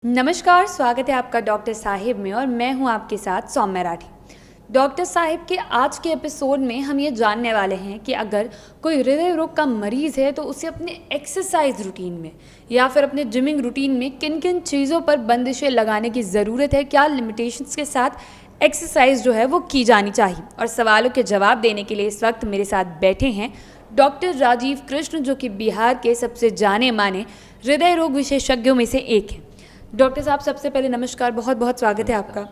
नमस्कार, स्वागत है आपका डॉक्टर साहिब में और मैं हूं आपके साथ सौम्या राठी। डॉक्टर साहिब के आज के एपिसोड में हम ये जानने वाले हैं कि अगर कोई हृदय रोग का मरीज़ है तो उसे अपने एक्सरसाइज रूटीन में या फिर अपने जिमिंग रूटीन में किन किन चीज़ों पर बंदिशें लगाने की ज़रूरत है, क्या लिमिटेशंस के साथ एक्सरसाइज जो है वो की जानी चाहिए। और सवालों के जवाब देने के लिए इस वक्त मेरे साथ बैठे हैं डॉक्टर राजीव कृष्ण, जो कि बिहार के सबसे जाने माने हृदय रोग विशेषज्ञों में से एक हैं। डॉक्टर साहब, सबसे पहले नमस्कार, बहुत बहुत स्वागत है आपका।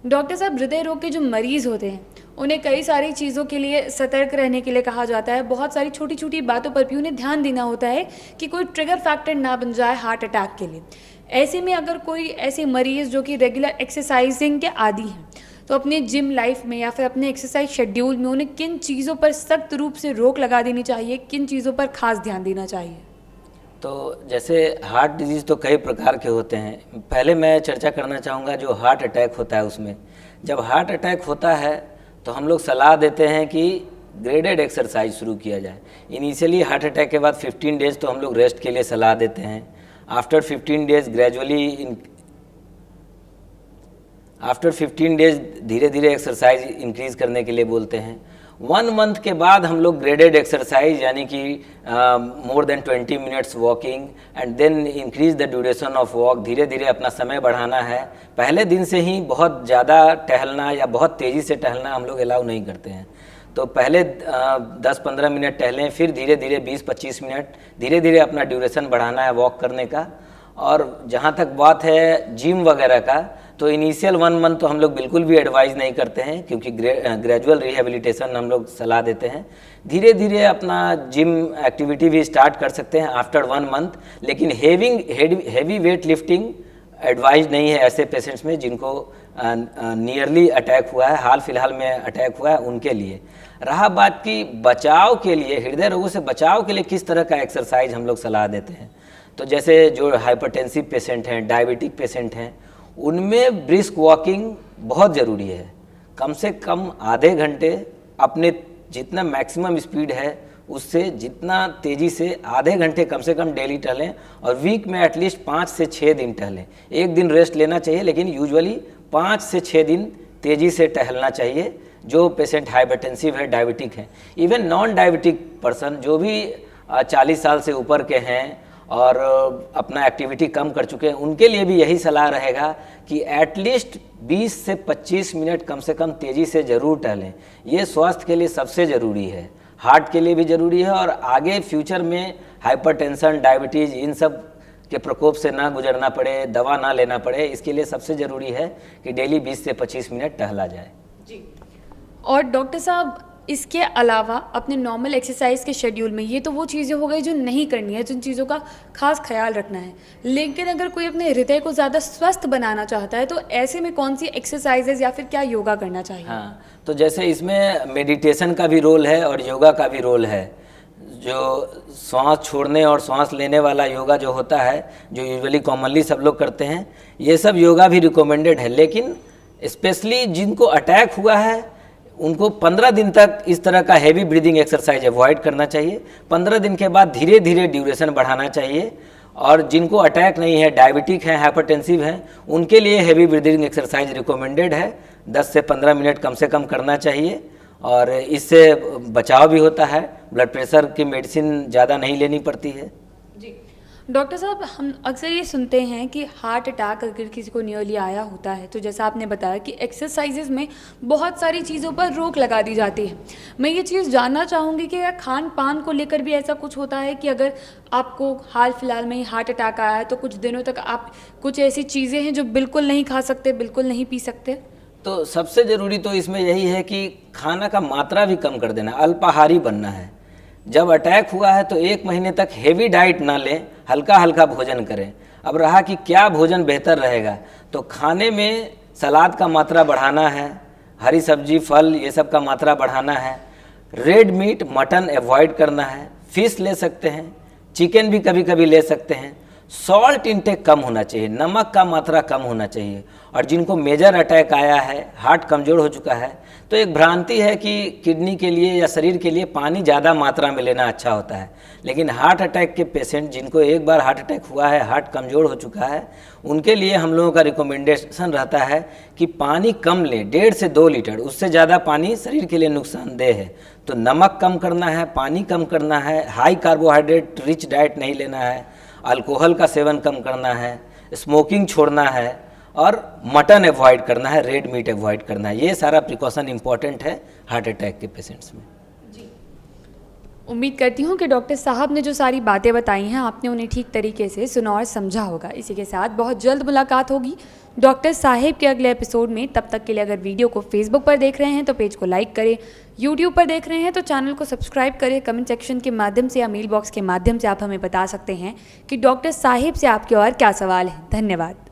डॉक्टर साहब, हृदय रोग के जो मरीज़ होते हैं उन्हें कई सारी चीज़ों के लिए सतर्क रहने के लिए कहा जाता है। बहुत सारी छोटी छोटी बातों पर भी उन्हें ध्यान देना होता है कि कोई ट्रिगर फैक्टर ना बन जाए हार्ट अटैक के लिए। ऐसे में अगर कोई ऐसे मरीज़ जो कि रेगुलर एक्सरसाइजिंग के आदी हैं तो अपने जिम लाइफ में या फिर अपने एक्सरसाइज शेड्यूल में उन्हें किन चीज़ों पर सख्त रूप से रोक लगा देनी चाहिए, किन चीज़ों पर खास ध्यान देना चाहिए? तो जैसे हार्ट डिजीज़ तो कई प्रकार के होते हैं। पहले मैं चर्चा करना चाहूँगा जो हार्ट अटैक होता है उसमें। जब हार्ट अटैक होता है तो हम लोग सलाह देते हैं कि ग्रेडेड एक्सरसाइज शुरू किया जाए। इनिशियली हार्ट अटैक के बाद 15 डेज तो हम लोग रेस्ट के लिए सलाह देते हैं। आफ्टर 15 डेज धीरे धीरे एक्सरसाइज इंक्रीज़ करने के लिए बोलते हैं। 1 मंथ के बाद हम लोग ग्रेडेड एक्सरसाइज यानी कि more than 20 minutes walking and then increase the duration of walk, धीरे धीरे अपना समय बढ़ाना है। पहले दिन से ही बहुत ज़्यादा टहलना या बहुत तेज़ी से टहलना हम लोग अलाउ नहीं करते हैं। तो पहले 10-15 मिनट टहलें, फिर धीरे धीरे 20-25 मिनट धीरे धीरे अपना ड्यूरेशन बढ़ाना है वॉक करने का। और जहाँ तक बात है जिम वगैरह का, तो इनिशियल 1 मंथ तो हम लोग बिल्कुल भी एडवाइज़ नहीं करते हैं, क्योंकि ग्रेजुअल रिहेबिलिटेशन हम लोग सलाह देते हैं। धीरे धीरे अपना जिम एक्टिविटी भी स्टार्ट कर सकते हैं आफ्टर 1 मंथ। लेकिन हेवी वेट लिफ्टिंग एडवाइज नहीं है ऐसे पेशेंट्स में जिनको नियरली अटैक हुआ है, हाल फिलहाल में अटैक हुआ है उनके लिए। रहा बात की बचाव के लिए, हृदय रोगों से बचाव के लिए किस तरह का एक्सरसाइज हम लोग सलाह देते हैं, तो जैसे जो हाइपरटेंसिव पेशेंट हैं, डायबिटिक पेशेंट हैं, उनमें ब्रिस्क वॉकिंग बहुत ज़रूरी है। कम से कम आधे घंटे अपने जितना मैक्सिमम स्पीड है उससे जितना तेज़ी से आधे घंटे कम से कम डेली टहलें, और वीक में एटलीस्ट 5 से 6 दिन टहलें। एक दिन रेस्ट लेना चाहिए, लेकिन यूजुअली 5 से 6 दिन तेज़ी से टहलना चाहिए जो पेशेंट हाइपरटेंसिव है, डायबिटिक है। इवन नॉन डायबिटिक पर्सन जो भी 40 साल से ऊपर के हैं और अपना एक्टिविटी कम कर चुके हैं, उनके लिए भी यही सलाह रहेगा कि एटलीस्ट 20 से 25 मिनट कम से कम तेज़ी से ज़रूर टहलें। ये स्वास्थ्य के लिए सबसे ज़रूरी है, हार्ट के लिए भी ज़रूरी है, और आगे फ्यूचर में हाइपरटेंशन, डायबिटीज़ इन सब के प्रकोप से ना गुजरना पड़े, दवा ना लेना पड़े, इसके लिए सबसे ज़रूरी है कि डेली 20 से 25 मिनट टहला जाए। जी। और डॉक्टर साहब, इसके अलावा अपने नॉर्मल एक्सरसाइज के शेड्यूल में ये तो वो चीज़ें हो गई जो नहीं करनी है, जिन चीज़ों का खास ख्याल रखना है। लेकिन अगर कोई अपने हृदय को ज़्यादा स्वस्थ बनाना चाहता है तो ऐसे में कौन सी एक्सरसाइजेज या फिर क्या योगा करना चाहिए? हाँ, तो जैसे इसमें मेडिटेशन का भी रोल है और योगा का भी रोल है। जो श्वास छोड़ने और श्वास लेने वाला योगा जो होता है, जो यूजुअली कॉमनली सब लोग करते हैं, ये सब योगा भी रिकमेंडेड है। लेकिन स्पेशली जिनको अटैक हुआ है उनको 15 दिन तक इस तरह का हैवी ब्रीदिंग एक्सरसाइज अवॉइड करना चाहिए। 15 दिन के बाद धीरे धीरे ड्यूरेशन बढ़ाना चाहिए। और जिनको अटैक नहीं है, डायबिटिक हैं, हाइपरटेंसिव हैं, उनके लिए हैवी ब्रीदिंग एक्सरसाइज रिकमेंडेड है। 10 से 15 मिनट कम से कम करना चाहिए, और इससे बचाव भी होता है। ब्लड प्रेशर की मेडिसिन ज़्यादा नहीं लेनी पड़ती है। जी डॉक्टर साहब, हम अक्सर ये सुनते हैं कि हार्ट अटैक अगर किसी को नियरली आया होता है तो जैसा आपने बताया कि एक्सरसाइजेज में बहुत सारी चीज़ों पर रोक लगा दी जाती है। मैं ये चीज़ जानना चाहूँगी कि क्या खान पान को लेकर भी ऐसा कुछ होता है कि अगर आपको हाल फिलहाल में ही हार्ट अटैक आया है तो कुछ दिनों तक आप कुछ ऐसी चीज़ें हैं जो बिल्कुल नहीं खा सकते, बिल्कुल नहीं पी सकते? तो सबसे ज़रूरी तो इसमें यही है कि खाना का मात्रा भी कम कर देना, अल्पाहारी बनना है। जब अटैक हुआ है तो 1 महीने तक हेवी डाइट ना लें, हल्का हल्का भोजन करें। अब रहा कि क्या भोजन बेहतर रहेगा, तो खाने में सलाद का मात्रा बढ़ाना है, हरी सब्जी, फल, ये सब का मात्रा बढ़ाना है। रेड मीट, मटन अवॉइड करना है। फिश ले सकते हैं, चिकन भी कभी कभी ले सकते हैं। सॉल्ट इंटेक कम होना चाहिए, नमक का मात्रा कम होना चाहिए। और जिनको मेजर अटैक आया है, हार्ट कमज़ोर हो चुका है, तो एक भ्रांति है कि किडनी के लिए या शरीर के लिए पानी ज़्यादा मात्रा में लेना अच्छा होता है। लेकिन हार्ट अटैक के पेशेंट जिनको एक बार हार्ट अटैक हुआ है, हार्ट कमज़ोर हो चुका है, उनके लिए हम लोगों का रिकमेंडेशन रहता है कि पानी कम लें, 1.5 से 2 लीटर, उससे ज़्यादा पानी शरीर के लिए नुकसानदेह है। तो नमक कम करना है, पानी कम करना है, हाई कार्बोहाइड्रेट रिच डाइट नहीं लेना है, अल्कोहल का सेवन कम करना है, स्मोकिंग छोड़ना है और मटन अवॉइड करना है, रेड मीट अवॉइड करना है। ये सारा प्रिकॉशन इंपॉर्टेंट है हार्ट अटैक के पेशेंट्स में। उम्मीद करती हूँ कि डॉक्टर साहब ने जो सारी बातें बताई हैं आपने उन्हें ठीक तरीके से सुना और समझा होगा। इसी के साथ बहुत जल्द मुलाकात होगी डॉक्टर साहिब के अगले एपिसोड में। तब तक के लिए अगर वीडियो को फेसबुक पर देख रहे हैं तो पेज को लाइक करें, यूट्यूब पर देख रहे हैं तो चैनल को सब्सक्राइब करें। कमेंट सेक्शन के माध्यम से या मेल बॉक्स के माध्यम से आप हमें बता सकते हैं कि डॉक्टर साहिब से आपके और क्या सवाल हैं। धन्यवाद।